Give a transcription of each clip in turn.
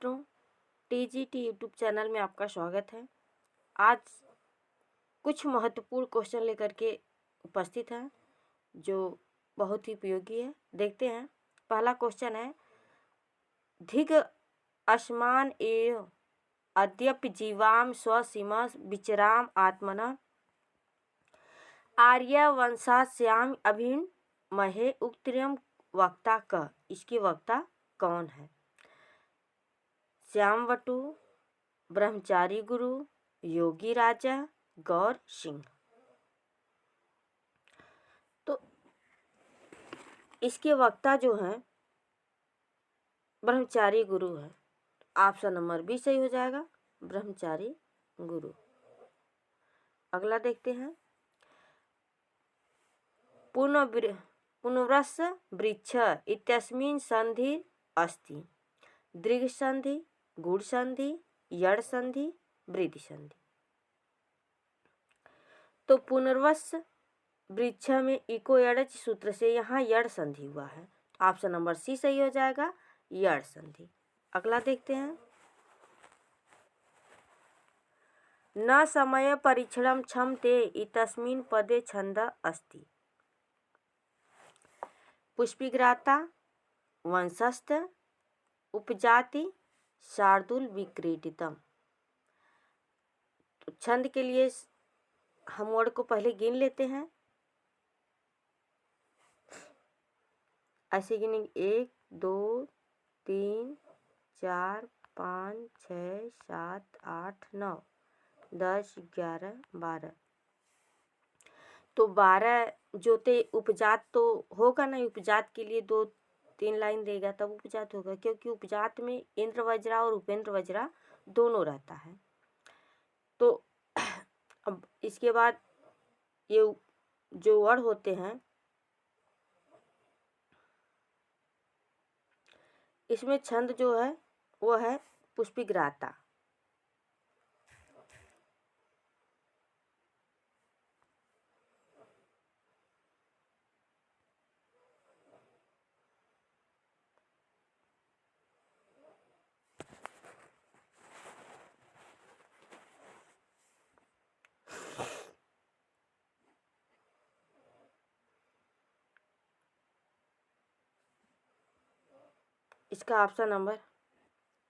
मित्रों, TGT YouTube channel में आपका स्वागत है। आज कुछ महत्वपूर्ण क्वेश्चन लेकर के उपस्थित हैं जो बहुत ही उपयोगी है। देखते हैं। पहला क्वेश्चन है, धिग अस्मान एव अद्यप जीवाम स्वसीमा विचराम आत्मना आर्यवंशास्याम अभिन्न महे उक्तरियम वक्ता क। इसकी वक्ता कौन है? श्यामवटु, ब्रह्मचारी गुरु, योगी राजा, गौर सिंह। तो इसके वक्ता जो हैं ब्रह्मचारी गुरु है। ऑप्शन नंबर बी सही हो जाएगा, ब्रह्मचारी गुरु। अगला देखते हैं, पुनर्वस वृक्ष इत्यस्मिन् संधि अस्ति। दीर्घ संधि, गुण संधि, यड़ संधि, वृद्धि संधि। तो पुनर्वस वृक्ष में इको यड़च सूत्र से यहाँ यड़ संधि हुआ है। ऑप्शन नंबर सी सही हो जाएगा, यड़ संधि। अगला देखते हैं, न समय परीक्षणम क्षमते इतस्मिन् पदे छंद अस्ति। पुष्पिग्राता, वंशस्थ, उपजाति, शार्दूल विक्रीडितम। तो छंद के लिए हम वर्ड को पहले गिन लेते हैं। ऐसे गिनेंगे 1 2 3 4 5 6 7 8 9 10 11 12। तो 12 जो थे उपजात तो होगा ना। उपजात के लिए 2-3 लाइन देगा तब उपजात होगा, क्योंकि उपजात में इंद्र वज्रा और उपेंद्र वज्रा दोनों रहता है। तो अब इसके बाद ये जो वर्ड होते हैं इसमें छंद जो है वो है पुष्पिग्राता। इसका ऑप्शन नंबर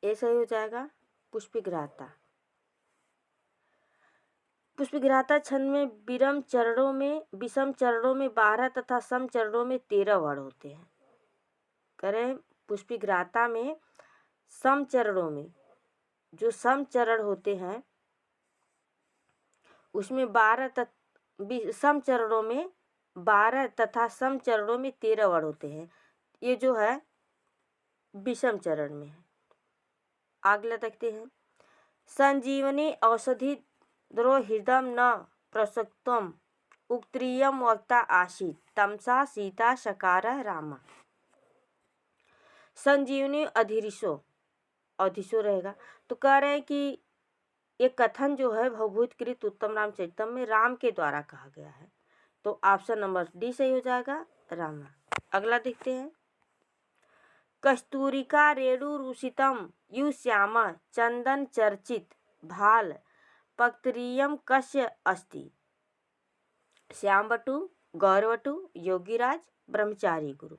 ए सही हो जाएगा, पुष्पिग्राता। पुष्पिग्राता छंद में विषम चरणों में 12 तथा सम चरणों में 13 वर्ड होते हैं। करें पुष्पिग्राता में सम चरणों में जो सम चरण होते हैं उसमें 12 सम चरणों में 12 तथा सम चरणों में 13 वर्ड होते हैं। ये जो है विषम चरण में है। अगला देखते हैं, संजीवनी औषधि द्रो हृदय न प्रसक्तम उक्त्रियम वक्ता आसीत तमसा सीता शकार रामा। संजीवनी अधिरिशो रहेगा। तो कह रहे हैं कि ये कथन जो है भवभूतकृत उत्तम रामचरितम में राम के द्वारा कहा गया है। तो ऑप्शन नंबर डी सही हो जाएगा, रामा। अगला देखते हैं, कस्तूरिका रेणु रुषितम यु श्यामा चंदन चर्चित भाल पक्तरियम कस्य अस्ति। श्यामवटु, गौरवटु, योगीराज, ब्रह्मचारी गुरु।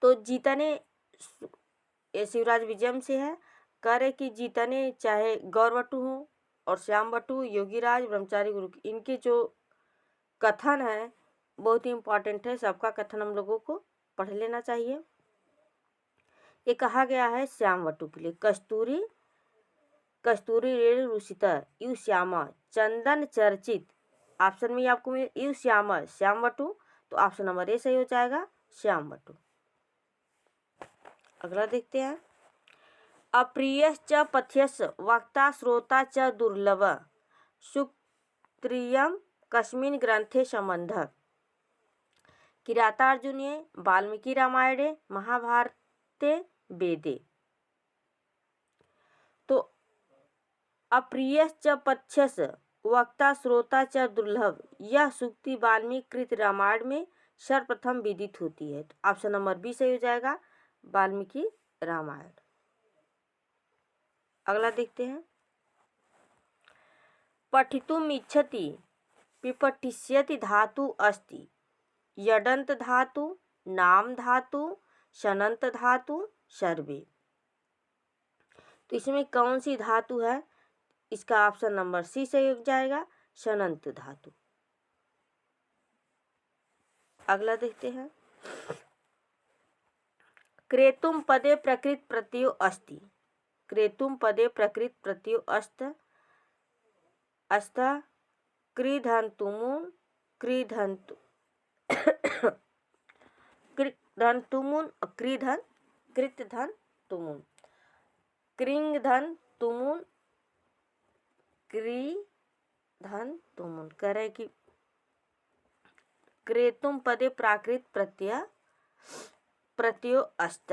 तो जीतने ये शिवराज विजयम से है। कह रहे कि जीतने चाहे गौरवटु हो और श्यामवटु, योगीराज, ब्रह्मचारी गुरु, इनके जो कथन है बहुत ही इम्पोर्टेंट है। सबका कथन हम लोगों को पढ़ लेना चाहिए। ये कहा गया है श्यामवटु के लिए, कस्तूरी रेणु रुषिता यु श्यामा चंदन चर्चित। ऑप्शन में आपको यु श्यामा श्यामवटु, तो ऑप्शन नंबर ए सही हो जाएगा, श्यामवटु। अगला देखते हैं, अप्रियश्च पथ्यस् वक्ता श्रोता च दुर्लभ सुक्त्रियम कस्मिन् ग्रंथे संबंधः। किरातार्जुनीये, वाल्मीकि रामायणे, महाभारते, वेदे। तो अप्रियश्च पथ्यस् वक्ता श्रोता च दुर्लभ, यह सूक्ति वाल्मीकि कृत रामायण में सर्वप्रथम विदित होती है। तो ऑप्शन नंबर बी सही हो जाएगा, वाल्मीकि रामायण। अगला देखते हैं। पठितुम् इच्छति पिपठिष्यति धातु अस्ति। यडंत धातु, नाम धातु, शनंत धातु, सर्वे। तो इसमें कौन सी धातु है? इसका ऑप्शन नंबर सी सही हो जाएगा, शनंत धातु। अगला देखते हैं। क्रेतुम पदे प्रकृत प्रत्ययो अस्ति। क्रेतुम पदे प्रकृत प्रत्ययो अस्त क्रीधन्तुमुन क्रीधन्तु क्रीधन्तुमुन क्रीधन कृतधन्तुमुन क्रीधन्तुमुन क्रीधन्तुमुन। कह रहे कि क्रेतुम पदे प्राकृत प्रत्ययो अस्त।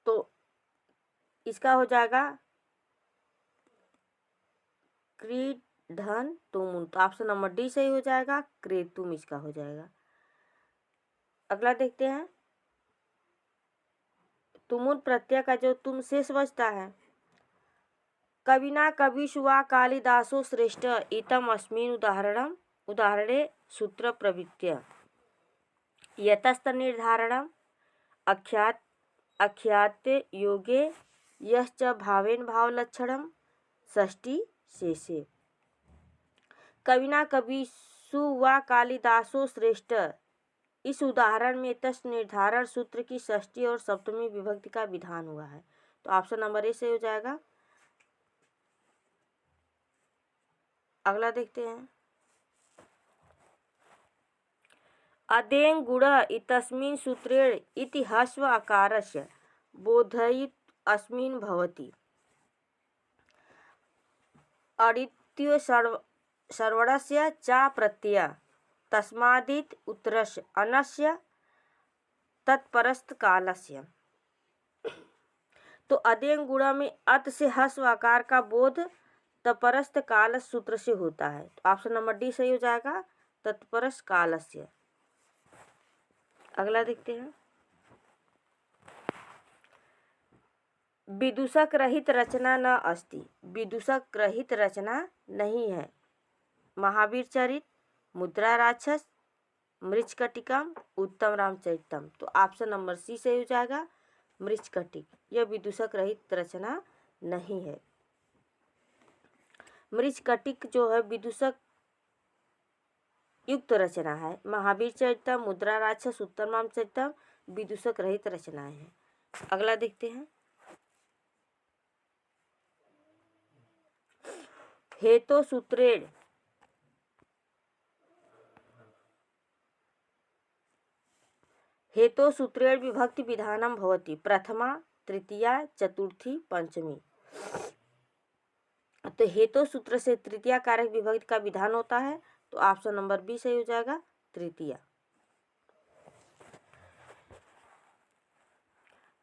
तो इसका हो जाएगा क्रीधन्तुमुन। तो ऑप्शन नंबर डी सही हो जाएगा, क्रेतुम इसका हो जाएगा। अगला देखते हैं। तुमुन प्रत्यय का जो तुम शेष बचता है। कविना कविषुवा कालिदासो श्रेष्ठ इतम अस्मिन् उदाहरणे सूत्र प्रवृत्य यतस्त निर्धारणम अख्याते योगे यश्च भावेन भावलक्षणम षष्ठी शेषे। कविना कविषुवा कालिदासो श्रेष्ठ, इस उदाहरण में तस् निर्धारण सूत्र की षष्ठी और सप्तमी विभक्ति का विधान हुआ है। तो ऑप्शन नंबर ए से हो जाएगा। अगला देखते हैं। अदें गुण इतस्मिन् सूत्रेण इति ह्रस्व आकारस्य बोधयित अस्मिन् भवति। अडित्यो सर्वणस्य च प्रत्यय तस्मादित उत्तरस्य अनस्य तत्परस्त कालस्य। तो अदें गुण में अत से ह्रस्व आकार का बोध तत्परस्त काल सूत्र से होता है। तो ऑप्शन नंबर डी सही हो जाएगा, तत्परस्त कालस्य। अगला देखते हैं। विदूषक रहित रचना न अस्ति। विदूषक रहित रचना नहीं है। महावीर चरित, मुद्रा राक्षस, मृच्छकटिकम, उत्तम रामचरितम। तो ऑप्शन नंबर सी सही हो जाएगा, मृच्छकटिक। यह विदूषक रहित रचना नहीं है। मृच्छकटिक जो है विदूषक युक्त रचना है। महावीर चरितम, मुद्रा राक्षस, उत्तम रामचरितम विदूषक रहित रचनाएं हैं। अगला देखते हैं। हेतो सूत्रेण विभक्ति विधानम भवति प्रथमा, तृतीया, चतुर्थी, पंचमी। तो हेतु सूत्र से तृतीया कारक विभक्ति का विधान होता है। तो ऑप्शन नंबर बी सही हो जाएगा, तृतीया।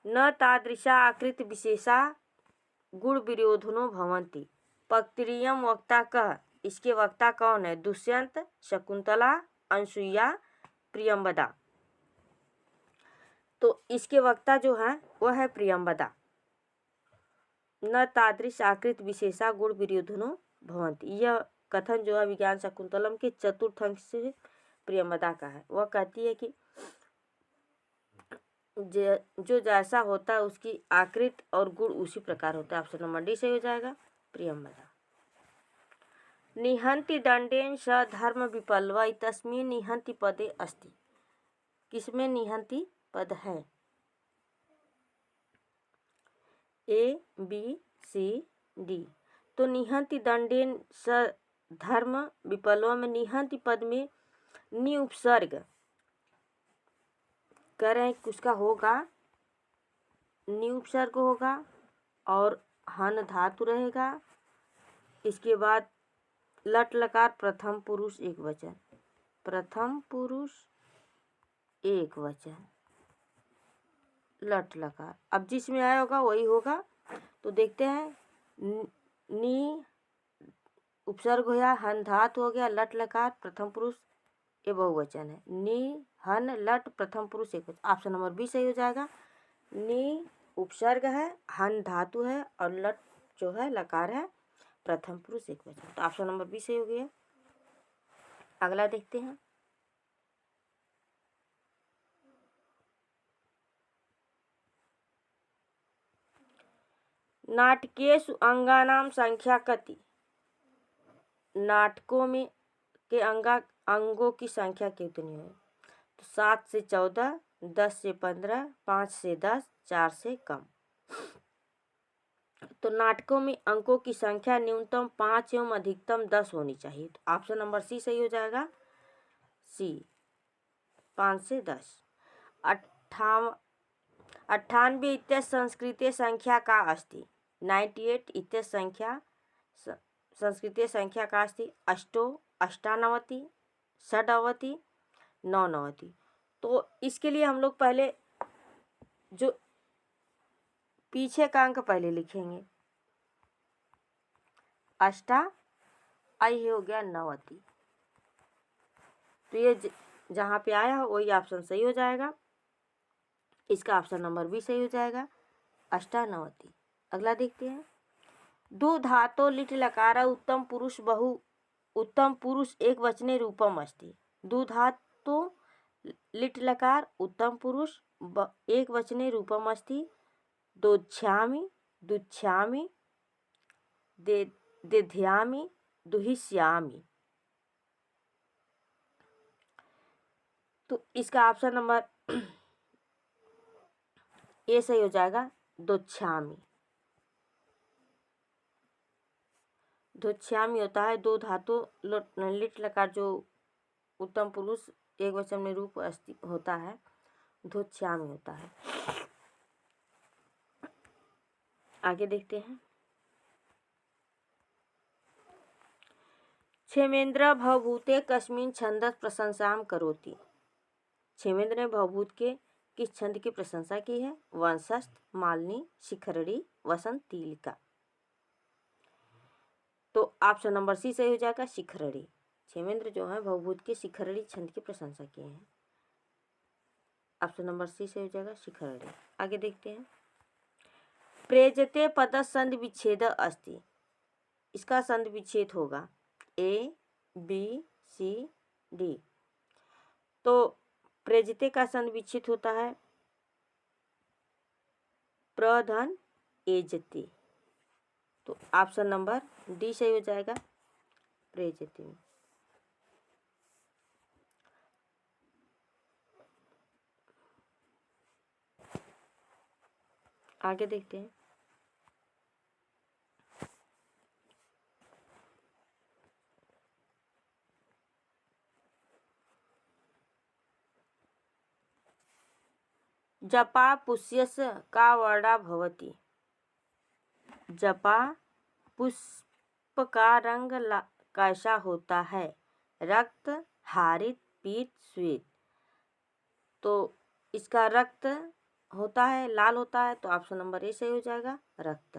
न तादृशा आकृति विशेषा गुण विरोधनो भवन्ति। पक्तिरियम वक्ता कह, इसके वक्ता कौन है? दुष्यंत, शकुंतला, अनसुईया, प्रियंवदा। तो इसके वक्ता जो है वह है प्रियंवदा। न तादृश आकृत विशेषा गुण विरोधनो भवन्ति। यह कथन जो है विज्ञान शकुंतलम के चतुर्थ अंक से प्रियंवदा का है। वह कहती है कि जो जैसा होता है उसकी आकृत और गुण उसी प्रकार होता है। ऑप्शन नंबर डी सही हो जाएगा, प्रियंवदा। निहंति दंडेन स धर्म विपल्वा तस्मिन् निहंति पदे अस्ति। किसमें निहंति पद है? A B C D. तो निहंति दंडेन स धर्म विपल्वा में निहंति पद में नि उपसर्ग कह रहे हैं कि उसका होगा, नि उपसर्ग होगा और हन धातु रहेगा। इसके बाद लट लकार प्रथम पुरुष एक वचन, प्रथम पुरुष एक वचन, लट लकार। अब जिसमें आया होगा वही होगा। तो देखते हैं। नी उपसर्ग हो गया, हन धातु हो गया, लट लकार प्रथम पुरुष ये बहुवचन है। नि, हन, लट प्रथम पुरुष एकवचन। ऑप्शन नंबर बी सही हो जाएगा। नि उपसर्ग है, हन धातु है और लट जो है लकार है, प्रथम पुरुष एकवचन। तो ऑप्शन नंबर बी सही हो गया। अगला देखते हैं। नाटकेषु अंगानां संख्या कति। नाटकों में के अंगों की संख्या कितनी है? तो 7 से 14, 10 से 15, 5 से 10, 4 से कम। तो नाटकों में अंकों की संख्या न्यूनतम 5 एवं अधिकतम 10 होनी चाहिए। तो ऑप्शन नंबर सी सही हो जाएगा। सी 5 से 10। 98 इत्यस्य संस्कृते संख्या का अस्ति। 98 इत्यस्य संख्या संस्कृते संख्या का अस्ति। अष्टो, अष्टानवति, षडवति, नवनवति। तो इसके लिए हम लोग पहले जो पीछे का अंक पहले लिखेंगे। अष्टा आई हो गया नवति। तो ये जहाँ पे आया हो वही ऑप्शन सही हो जाएगा। इसका ऑप्शन नंबर बी सही हो जाएगा, अष्टानवति। अगला देखते हैं। दो धातो लिट लकार उत्तम पुरुष एक वचने रूपम अस्ति। दो धातो लिट लकार उत्तम पुरुष एक वचने रूपम अस्ति। दोच्छामि, दुच्छामि, दिध्यामि, दुहिष्यामि। तो इसका ऑप्शन नंबर ए सही हो जाएगा, दोच्छामि। दोच्छामि होता है दो धातु लिट लकार जो उत्तम पुरुष एक वचन में रूप होता है, दोच्छामि होता है। आगे देखते हैं। क्षेमेंद्र भवभूते कस्मिन् छन्दः प्रशंसां करोति। क्षेमेंद्र ने भवभूत के किस छंद की प्रशंसा की है? वंशस्थ, मालिनी, शिखरड़ी, वसंत, तिलिका। तो ऑप्शन नंबर सी सही हो जाएगा, शिखरड़ी। क्षेमेंद्र जो है भवभूत के शिखरड़ी छंद की प्रशंसा किए हैं। ऑप्शन नंबर सी सही हो जाएगा, शिखरड़ी। आगे देखते हैं। प्रेजते पद संधि विच्छेद अस्ति। इसका संधि विच्छेद होगा ए, बी, सी, डी। तो प्रेजते का संधि विच्छेद होता है प्रधन एजते। तो ऑप्शन नंबर डी सही हो जाएगा, प्रेजते में। आगे देखते हैं। जपा पुष्यस्य का वर्णा भवति। जपा पुष्प का रंग कैसा होता है? रक्त, हरित, पीत, श्वेत। तो इसका रक्त होता है, लाल होता है। तो ऑप्शन नंबर ए सही हो जाएगा, रक्त।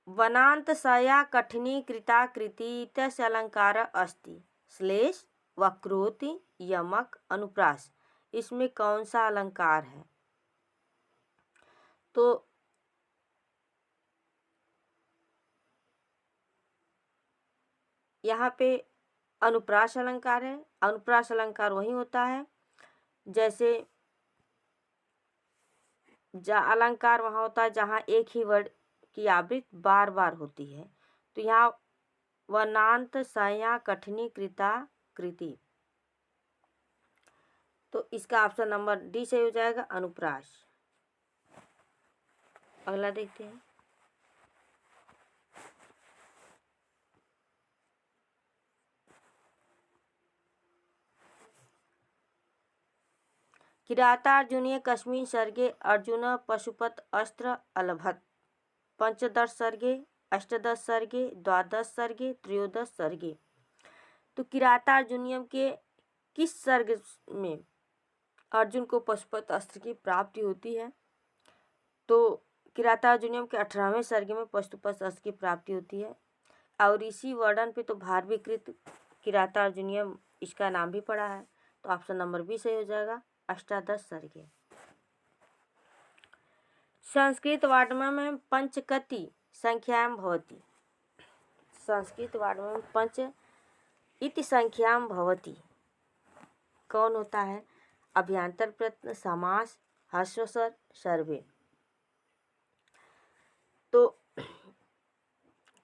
वनांत सया कठिनी कृता कृति तस्य अलंकार अस्ति। श्लेष, वक्रोति, यमक, अनुप्रास। इसमें कौन सा अलंकार है? तो यहाँ पे अनुप्रास अलंकार है। अनुप्रास अलंकार वही होता है जैसे अलंकार वहाँ होता है जहाँ एक ही वर्ड की आवृत्ति बार बार होती है। तो यहाँ वनांत सया कठिनी कृता कृति। तो इसका ऑप्शन नंबर डी सही हो जाएगा, अनुप्रास। अगला देखते हैं। किरातार्जुनीय कस्मिन् सर्गे अर्जुन पशुपत अस्त्र अलभत। पंचदश सर्गे, अष्टदश सर्गे, द्वादश सर्गे, त्रयोदश सर्गे। तो किरातार्जुनीयम के किस सर्ग में अर्जुन को पशुपत अस्त्र की प्राप्ति होती है? तो किरातार्जुनीयम के 18वें सर्ग में पशुपत अस्त्र की प्राप्ति होती है। और इसी वर्णन पे तो भारवीकृत किराता अर्जुनियम इसका नाम भी पड़ा है। तो ऑप्शन नंबर बी सही हो जाएगा, अष्टादश सर्गे। संस्कृत वाङ्मय में पंच कति संख्यायां भवति। संस्कृत वाङ्मय में पंच इति संख्यायां भवति कौन होता है? अभ्यंतर प्रश्न, समास, ह्रस्व सर्वे। तो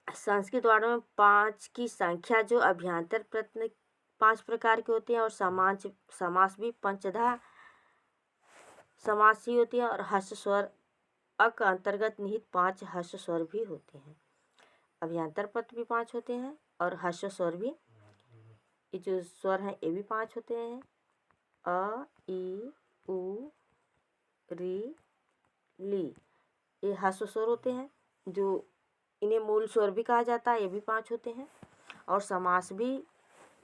संस्कृत वाङ्मय में 5 की संख्या जो अभ्यंतर प्रश्न 5 प्रकार के होते हैं और समास भी पंचधा समास ही होती है और ह्रस्व स्वर अक अंतर्गत निहित 5 ह्रस्व स्वर भी होते हैं। अभ्यंतर प्रश्न भी 5 होते हैं और ह्रस्व स्वर भी, ये जो स्वर हैं ये भी 5 होते हैं। अ, ई, उ, री, ली, ये ह्रस्व स्वर होते हैं, जो इन्हें मूल स्वर भी कहा जाता है, ये भी 5 होते हैं। और समास भी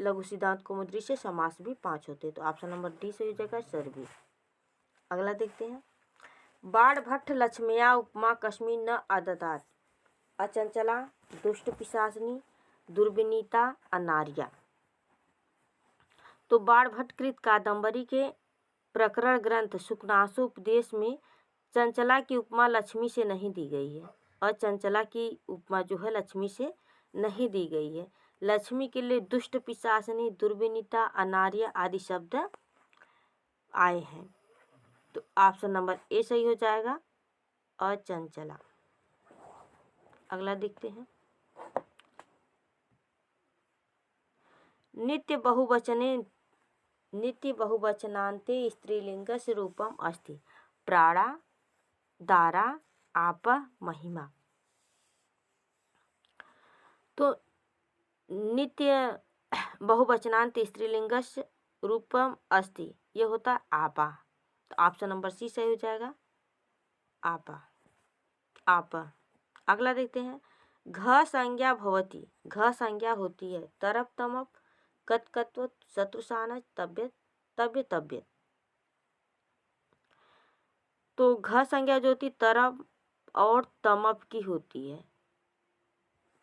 लघु सिद्धांत कौमुदी से समास भी 5 होते हैं। तो ऑप्शन नंबर डी से हो जाएगा सर्वी। अगला देखते हैं। बाण भट्ट लक्ष्म्या उपमा कस्मिन न आददात। अचंचला, दुष्ट पिशाचिनी, दुर्विनीता, अनार्या। तो बाण भट्ट कृत कादंबरी के प्रकरण ग्रंथ शुकनासु उपदेश में चंचला की उपमा लक्ष्मी से नहीं दी गई है। अचंचला की उपमा जो है लक्ष्मी से नहीं दी गई है। लक्ष्मी के लिए दुष्ट पिशाचिनी, दुर्विनीता, अनार्या आदि शब्द आए हैं। तो ऑप्शन नंबर ए सही हो जाएगा, अचंचला। अगला देखते हैं। नित्य बहुवचनान्ते स्त्रीलिंगस्य रूपम अस्ति। प्राणा, दारा, आप, महिमा। तो नित्य बहुवचनांत स्त्रीलिंगस्य रूपम अस्ति, ये होता आपा। तो ऑप्शन नंबर सी सही हो जाएगा, आपा, आप। अगला देखते हैं। घ संज्ञा भवति। घ संज्ञा होती है तरप, तमप, कत्कत्व, शत्रुसानज, तब्यत, तब्यत। तो घ संज्ञा जो होती तरप और तमप की होती है।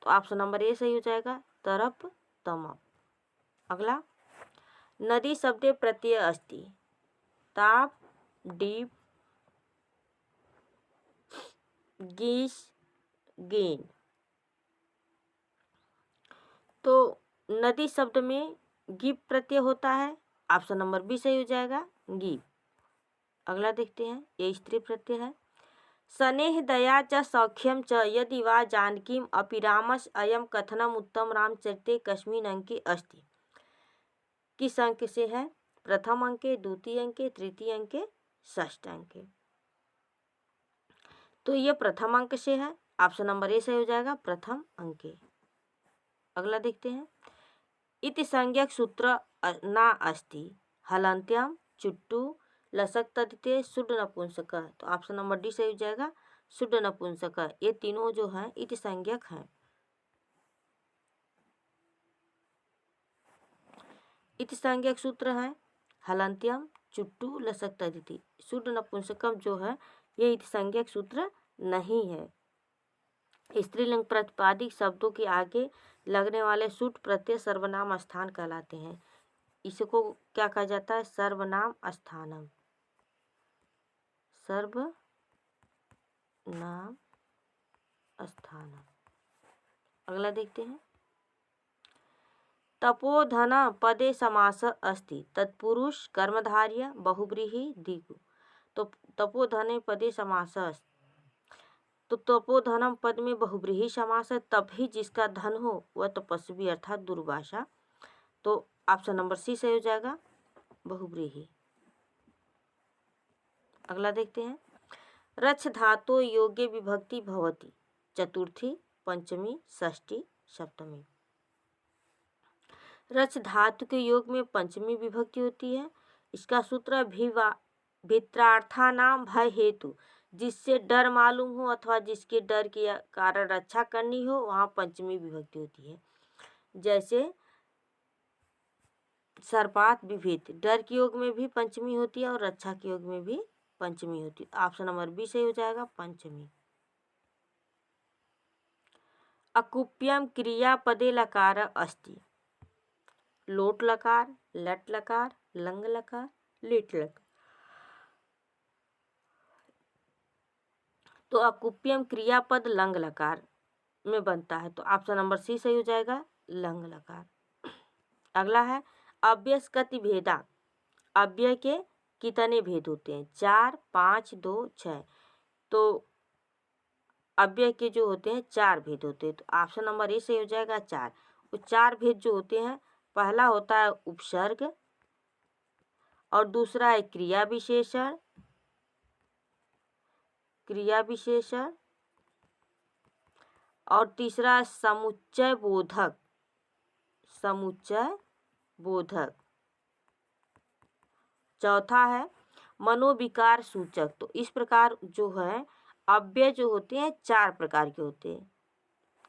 तो ऑप्शन नंबर ए सही हो जाएगा, तरप, तमप। अगला। नदी शब्दे प्रत्यय अस्ति। ताप, डीप, गीस, गेन। तो नदी शब्द में गिप प्रत्यय होता है। ऑप्शन नंबर बी सही हो जाएगा, गिप। अगला देखते हैं। ये स्त्री प्रत्यय है। स्नेह दया च सौख्यम च यदि वा जानकीम अपि रामस अयम कथनम उत्तम रामचरिते कस्मिन् अंके अस्ति। किस अंक से है? प्रथम अंके, द्वितीय अंके, तृतीय अंके, षष्ठ अंके। तो ये प्रथम अंक से है। ऑप्शन नंबर ए सही हो जाएगा, प्रथम अंके। अगला देखते हैं। इति संज्ञक सूत्र न अस्ति। हलन्त्यम, चुट्टू, लसक तद्धिते, शुद्ध नपुंसक। तो ऑप्शन नंबर डी सही हो जाएगा, शुद्ध नपुंसक। ये तीनों जो हैं इति संज्ञक हैं। इति संज्ञक सूत्र हैं हलन्त्यम, चुट्टू, लसक तद्धिति। शुद्ध नपुंसकम जो है ये इति संज्ञक सूत्र नहीं है। स्त्रीलिंग प्रतिपादिक शब्दों के आगे लगने वाले शुद्ध प्रत्यय सर्वनाम स्थान कहलाते हैं। इसको क्या कहा जाता है? सर्वनाम स्थानम। सर्वनाम स्थानम। अगला देखते हैं। तपोधन पदे समास अस्ति। तत्पुरुष कर्मधार्य बहुव्रीहि दिगु। तो तपोधने पदे समास अस्ति। तो तपोधनम पद में बहुव्रीहि समास है, तभी जिसका धन हो वह तपस्वी अर्थात दुर्वासा। तो ऑप्शन नंबर सी सही हो जाएगा, बहुव्रीहि। अगला देखते हैं। रच धातो योग्य विभक्ति भवति। चतुर्थी, पंचमी, षष्ठी, सप्तमी। रच धातु के योग में पंचमी विभक्ति होती है। इसका सूत्र भित्रार्थानाम भय हेतु, जिससे डर मालूम हो अथवा जिसके डर के कारण रक्षा करनी हो वहाँ पंचमी विभक्ति होती है। जैसे सर्पात विभेद, डर के योग में भी पंचमी होती है और रक्षा के योग में भी पंचमी होती है। ऑप्शन नंबर बी सही हो जाएगा, पंचमी। अकुप्यम क्रियापदे लकार अस्ति। लोट लकार, लट लकार, लंग लकार, लेट लकार। तो अकुप्यम क्रियापद लंग लकार में बनता है, तो ऑप्शन नंबर सी सही हो जाएगा, लंग लकार। अगला है अव्यय कति भेदा। अव्यय के कितने भेद होते हैं? 4, 5, 2, 6। तो अव्यय के जो होते हैं 4 भेद होते हैं, तो ऑप्शन नंबर ए सही हो जाएगा 4। वो 4 भेद जो होते हैं, पहला होता है उपसर्ग, और दूसरा है क्रिया विशेषण, और तीसरा है समुच्चय बोधक, चौथा है मनोविकार सूचक। तो इस प्रकार जो है अव्यय जो होते हैं 4 प्रकार के होते हैं।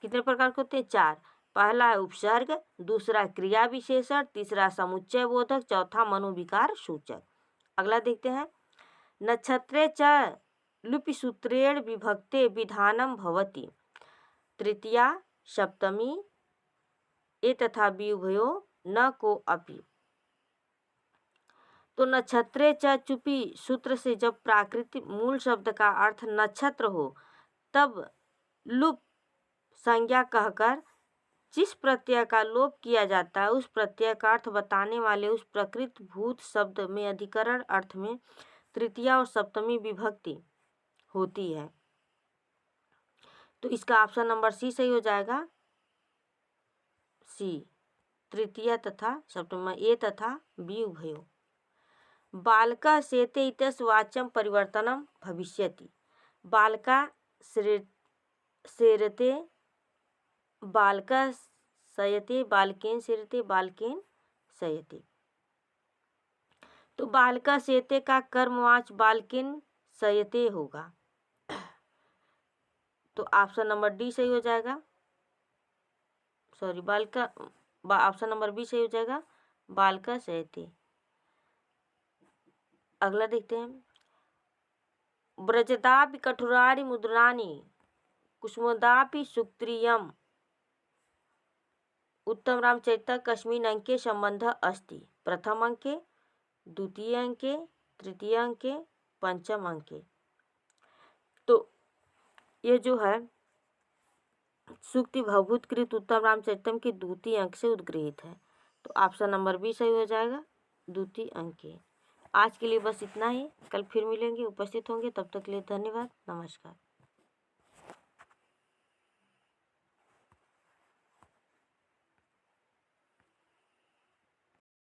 कितने प्रकार के होते हैं? 4। पहला है उपसर्ग, दूसरा क्रिया विशेषण, तीसरा समुच्चय बोधक, चौथा मनोविकार सूचक। अगला देखते हैं नक्षत्रे च लुपि सूत्रेण विभक्ते विधानम भवति। तृतीया सप्तमी ए तथा बी उभयो न को अपि। तो नक्षत्रे च चुपी सूत्र से जब प्राकृतिक मूल शब्द का अर्थ नक्षत्र हो, तब लुप संज्ञा कहकर जिस प्रत्यय का लोप किया जाता है, उस प्रत्यय का अर्थ बताने वाले उस प्रकृत भूत शब्द में अधिकरण अर्थ में तृतीया और सप्तमी विभक्ति होती है। तो इसका ऑप्शन नंबर सी सही हो जाएगा, सी, तृतीया तथा सप्तमी, ए तथा बी उभयो। बालका सेते इत्यस्य वाच्यं परिवर्तनम भविष्यति। बालका सेरते, बालका शयते, बालकेन सेरते, बालकेन शयते। तो बालका सेते का कर्मवाच बालकेन शयते होगा, तो ऑप्शन नंबर डी सही हो जाएगा, सॉरी ऑप्शन नंबर बी सही हो जाएगा, बालका शयते। अगला देखते हैं ब्रजदापि कठोराणि मुद्राणि कुसुमदापि सुक्रियम उत्तम रामचरित कस्मिन् अंके संबंध अस्ति। प्रथम अंके, द्वितीय अंके, तृतीय अंके, पंचम अंके। तो ये जो है सूक्ति भवभूतकृत उत्तम रामचरितम के द्वितीय अंक से उद्गृहित है, तो ऑप्शन नंबर बी सही हो जाएगा, द्वितीय अंक। आज के लिए बस इतना ही, कल फिर मिलेंगे, उपस्थित होंगे, तब तक के लिए धन्यवाद, नमस्कार।